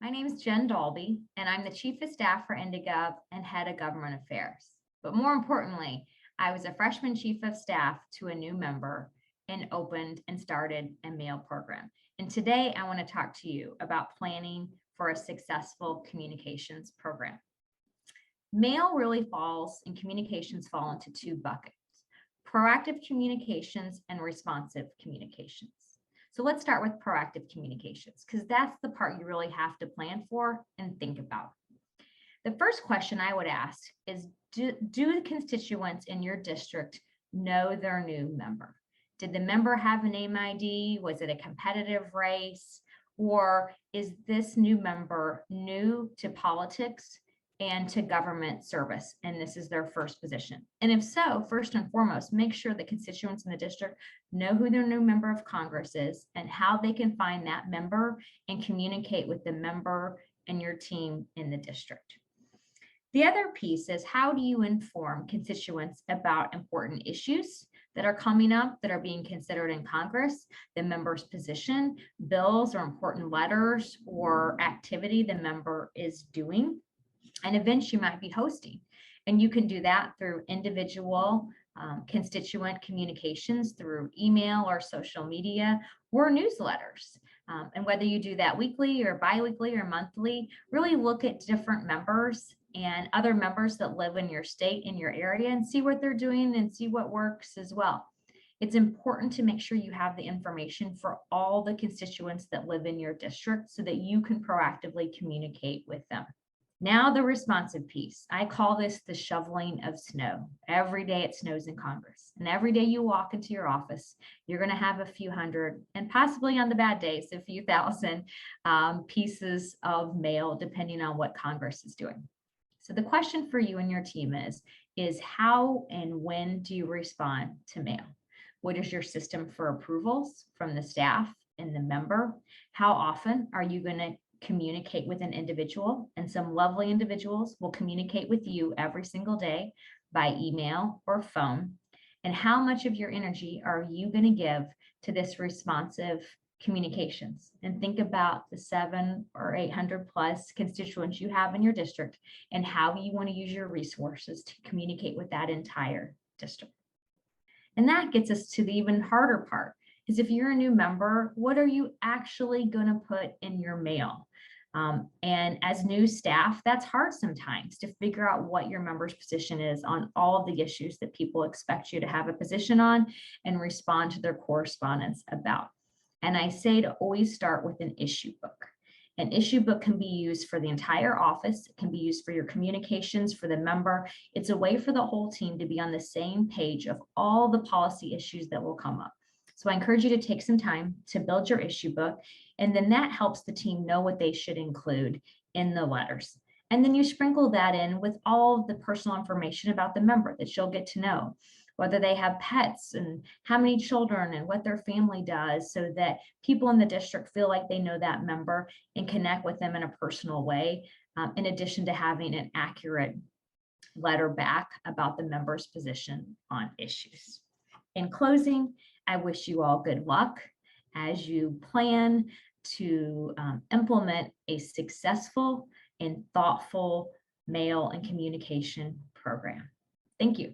My name is Jen Daulby, and I'm the Chief of Staff for IndyGov and Head of Government Affairs. But more importantly, I was a freshman Chief of Staff to a new member and opened and started a mail program. And today I want to talk to you about planning for a successful communications program. Mail really falls and communications fall into two buckets: proactive communications and responsive communications. So let's start with proactive communications, because that's the part you really have to plan for and think about. The first question I would ask is, do the constituents in your district know their new member? Did the member have a name ID? Was it a competitive race? Or is this new member new to politics and to government service, and this is their first position? And if so, first and foremost, make sure the constituents in the district know who their new member of Congress is and how they can find that member and communicate with the member and your team in the district. The other piece is, how do you inform constituents about important issues that are coming up, that are being considered in Congress, the member's position, bills or important letters or activity the member is doing, and events you might be hosting? And you can do that through individual constituent communications through email or social media or newsletters. And whether you do that weekly or biweekly or monthly, really look at different members and other members that live in your state, in your area, and see what they're doing and see what works as well. It's important to make sure you have the information for all the constituents that live in your district so that you can proactively communicate with them. Now, the responsive piece. I call this the shoveling of snow. Every day it snows in Congress, and every day you walk into your office, you're going to have a few hundred, and possibly on the bad days, a few thousand pieces of mail, depending on what Congress is doing. So the question for you and your team is how and when do you respond to mail? What is your system for approvals from the staff and the member? How often are you going to communicate with an individual? And some lovely individuals will communicate with you every single day by email or phone. And how much of your energy are you going to give to this responsive communications? And think about the 700 or 800 plus constituents you have in your district and how you want to use your resources to communicate with that entire district. And that gets us to the even harder part, is if you're a new member, what are you actually going to put in your mail? And as new staff, that's hard sometimes to figure out what your member's position is on all of the issues that people expect you to have a position on and respond to their correspondence about. And I say to always start with an issue book. An issue book can be used for the entire office. It can be used for your communications, for the member. It's a way for the whole team to be on the same page of all the policy issues that will come up. So I encourage you to take some time to build your issue book, and then that helps the team know what they should include in the letters. And then you sprinkle that in with all of the personal information about the member that you'll get to know, whether they have pets and how many children and what their family does, so that people in the district feel like they know that member and connect with them in a personal way, in addition to having an accurate letter back about the member's position on issues. In closing, I wish you all good luck as you plan to implement a successful and thoughtful mail and communication program. Thank you.